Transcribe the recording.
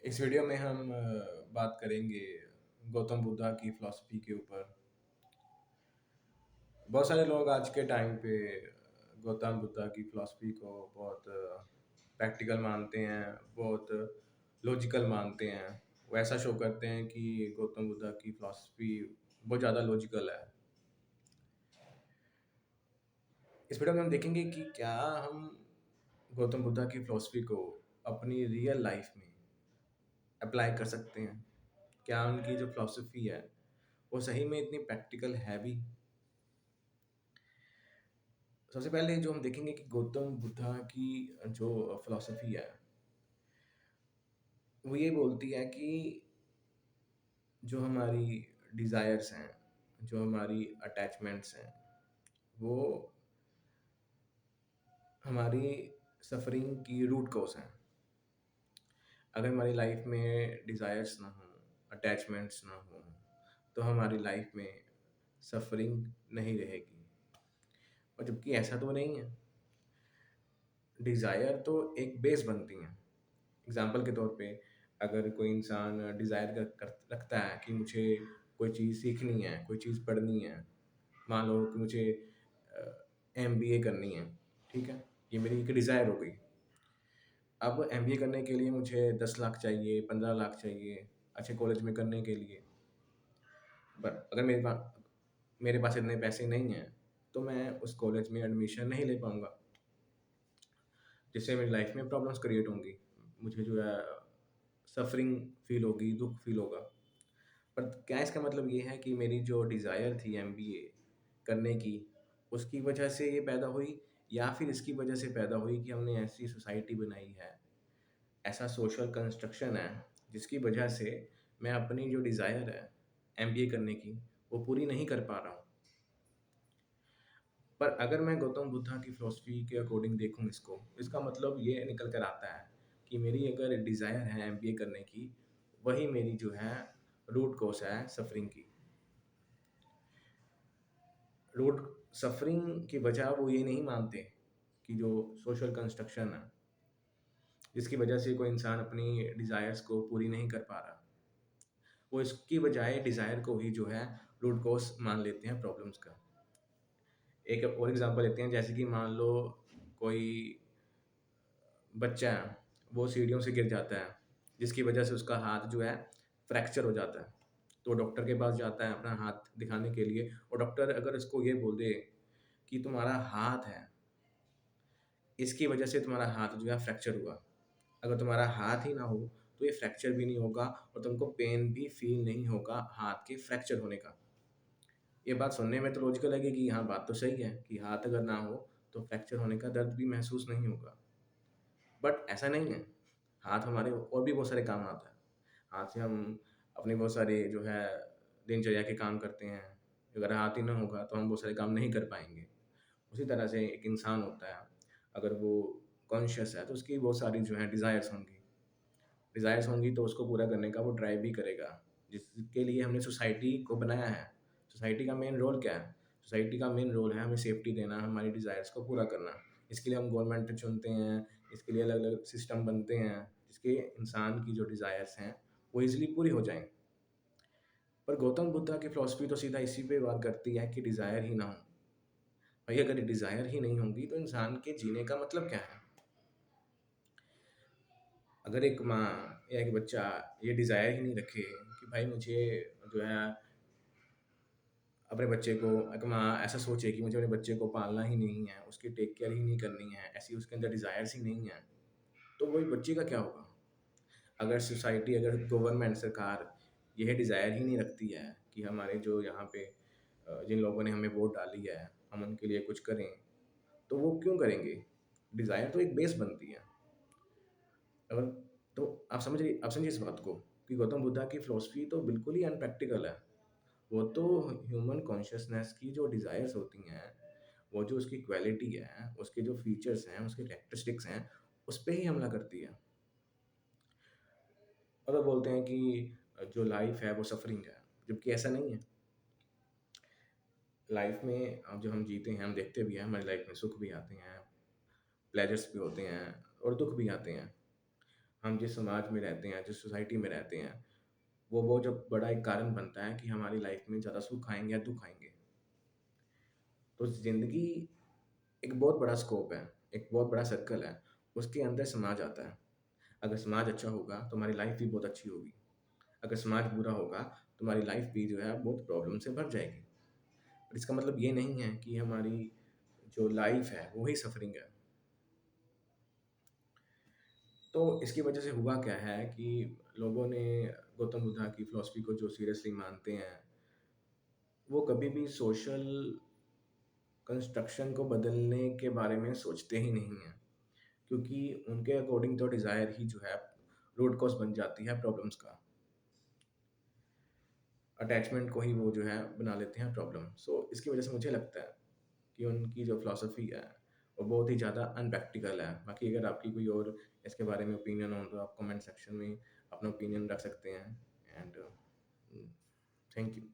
इस वीडियो में हम बात करेंगे गौतम बुद्धा की फ़िलॉसफ़ी के ऊपर। बहुत सारे लोग आज के टाइम पे गौतम बुद्धा की फ़िलॉसफ़ी को बहुत प्रैक्टिकल मानते हैं, बहुत लॉजिकल मानते हैं। वो ऐसा शो करते हैं कि गौतम बुद्धा की फ़िलॉसफ़ी बहुत ज़्यादा लॉजिकल है। इस वीडियो में हम देखेंगे कि क्या हम गौतम बुद्धा की फ़िलॉसफ़ी को अपनी रियल लाइफ़ में अप्लाई कर सकते हैं? क्या उनकी जो फ़िलॉसफ़ी है, वो सही में इतनी प्रैक्टिकल है भी? सबसे पहले जो हम देखेंगे कि गौतम बुद्धा की जो फ़िलॉसफ़ी है, वो ये बोलती है कि जो हमारी डिज़ायर्स हैं, जो हमारी अटैचमेंट्स हैं, वो हमारी सफ़रिंग की रूट कॉज़ हैं। अगर हमारी लाइफ़ में डिज़ायर्स ना हों, अटैचमेंट्स ना हों, तो हमारी लाइफ़ में सफ़रिंग नहीं रहेगी। और जबकि ऐसा तो नहीं है। डिज़ायर तो एक बेस बनती हैं। एग्ज़ाम्पल के तौर पे अगर कोई इंसान डिज़ायर रखता है कि मुझे कोई चीज़ सीखनी है, कोई चीज़ पढ़नी है। मान लो कि मुझे एमबीए करनी है, ठीक है? ये मेरी एक डिज़ायर हो गई। अब एमबीए करने के लिए मुझे 10 लाख चाहिए, 15 लाख चाहिए, अच्छे कॉलेज में करने के लिए। पर अगर मेरे पास इतने पैसे नहीं हैं, तो मैं उस कॉलेज में एडमिशन नहीं ले पाऊँगा, जिससे मेरी लाइफ़ में प्रॉब्लम्स क्रिएट होंगी। मुझे जो है सफ़रिंग फ़ील होगी, दुःख फ़ील होगा। पर क्या इसका मतलब ये है कि मेरी जो डिज़ायर थी एमबीए करने की, उसकी वजह से ये पैदा हुई या फिर इसकी वजह से पैदा हुई कि हमने ऐसी सोसाइटी बनाई है, ऐसा सोशल कंस्ट्रक्शन है, जिसकी वजह से मैं अपनी जो डिज़ायर है एमबीए करने की, वो पूरी नहीं कर पा रहा हूँ। पर अगर मैं गौतम बुद्धा की फ़िलॉसफ़ी के अकॉर्डिंग देखूँ इसको, इसका मतलब ये निकल कर आता है कि मेरी अगर डिज़ायर है एमबीए करने की, वही मेरी जो है रूट कॉज़ है सफ़रिंग की। रूट सफ़रिंग की वजह वो ये नहीं मानते कि जो सोशल कंस्ट्रक्शन है, जिसकी वजह से कोई इंसान अपनी डिज़ायर्स को पूरी नहीं कर पा रहा, वो इसकी बजाय डिज़ायर को ही जो है रूट कॉज़ मान लेते हैं प्रॉब्लम्स का। एक और एग्ज़ाम्पल लेते हैं, जैसे कि मान लो कोई बच्चा है, वो सीढ़ियों से गिर जाता है, जिसकी वजह से उसका हाथ जो है फ्रैक्चर हो जाता है। तो डॉक्टर के पास जाता है अपना हाथ दिखाने के लिए, और डॉक्टर अगर उसको ये बोल दे कि तुम्हारा हाथ है, इसकी वजह से तुम्हारा हाथ जो है फ्रैक्चर हुआ। अगर तुम्हारा हाथ ही ना हो, तो ये फ्रैक्चर भी नहीं होगा और तुमको पेन भी फ़ील नहीं होगा हाथ के फ्रैक्चर होने का। ये बात सुनने में तो लॉजिकल लगेगी, कि हाँ, बात तो सही है कि हाथ अगर ना हो, तो फ्रैक्चर होने का दर्द भी महसूस नहीं होगा। बट ऐसा नहीं है। हाथ हमारे और भी बहुत सारे काम आता है। हाथ से हम अपने बहुत सारे जो है दिनचर्या के काम करते हैं। अगर हाथ ही ना होगा तो हम बहुत सारे काम नहीं कर पाएँगे। उसी तरह से एक इंसान होता है, अगर वो कॉन्शियस है तो उसकी बहुत सारी जो है डिज़ायर्स होंगी। डिज़ायर्स होंगी तो उसको पूरा करने का वो ट्राई भी करेगा, जिसके लिए हमने सोसाइटी को बनाया है। सोसाइटी का मेन रोल क्या है? सोसाइटी का मेन रोल है हमें सेफ्टी देना, हमारी डिज़ायर्स को पूरा करना। इसके लिए हम गवर्नमेंट चुनते हैं, इसके लिए अलग-अलग सिस्टम बनते हैं, जिसके इंसान की जो डिज़ायर्स हैं, वो ईज़िली पूरी हो जाएँ। पर गौतम बुद्धा की फ़िलॉसफ़ी तो सीधा इसी पे वार करती है कि डिज़ायर ही ना हो। भाई अगर डिज़ायर ही नहीं होंगी तो इंसान के जीने का मतलब क्या है? अगर एक माँ या एक बच्चा ये डिज़ायर ही नहीं रखे कि भाई मुझे जो है अपने बच्चे को, एक माँ ऐसा सोचे कि मुझे अपने बच्चे को पालना ही नहीं है, उसकी टेक केयर ही नहीं करनी है, ऐसी उसके अंदर डिज़ायर्स ही नहीं है, तो वही बच्चे का क्या होगा? अगर सोसाइटी, अगर गवर्नमेंट, सरकार यह डिज़ायर ही नहीं रखती है कि हमारे जो यहाँ पे जिन लोगों ने हमें वोट डाली है, हम उनके लिए कुछ करें, तो वो क्यों करेंगे? डिज़ायर तो एक बेस बनती है। अगर तो आप समझिए इस बात को कि गौतम बुद्धा की फ़िलॉसफ़ी तो बिल्कुल ही अनप्रैक्टिकल है। वो तो ह्यूमन कॉन्शसनेस की जो डिज़ायर्स होती हैं, वो जो उसकी क्वालिटी है, उसके जो फीचर्स हैं, उसके कैरेक्टरिस्टिक्स हैं, उस पे ही हमला करती है। और वो बोलते हैं कि जो लाइफ़ है वो सफ़रिंग है, जबकि ऐसा नहीं है। लाइफ़ में अब जो हम जीते हैं, हम देखते भी हैं हमारी लाइफ़ में सुख भी आते हैं, प्लेजर्स भी होते हैं और दुःख भी आते हैं। हम जिस समाज में रहते हैं, जिस सोसाइटी में रहते हैं, वो बहुत जब बड़ा एक कारण बनता है कि हमारी लाइफ में ज़्यादा सुख आएँगे या दुःख आएँगे। तो ज़िंदगी एक बहुत बड़ा स्कोप है, एक बहुत बड़ा सर्कल है, उसके अंदर समाज आता है। अगर समाज अच्छा होगा, तो हमारी लाइफ भी बहुत अच्छी होगी। अगर समाज बुरा होगा, तो हमारी लाइफ भी जो है बहुत प्रॉब्लम से भर जाएगी। पर इसका मतलब ये नहीं है कि हमारी जो लाइफ है, वो ही सफ़रिंग है। तो इसकी वजह से हुआ क्या है कि लोगों ने गौतम बुद्धा की फ़िलॉसफ़ी को जो सीरियसली मानते हैं, वो कभी भी सोशल कंस्ट्रक्शन को बदलने के बारे में सोचते ही नहीं हैं। क्योंकि उनके अकॉर्डिंग तो डिज़ायर ही जो है रूट कॉज़ बन जाती है प्रॉब्लम्स का। अटैचमेंट को ही वो जो है बना लेते हैं प्रॉब्लम। सो इसकी वजह से मुझे लगता है कि उनकी जो फ़िलॉसफ़ी है, वो बहुत ही ज़्यादा अनप्रैक्टिकल है। बाकी अगर आपकी कोई और इसके बारे में ओपिनियन हो, तो आप कमेंट सेक्शन में अपना ओपिनियन रख सकते हैं एंड थैंक यू।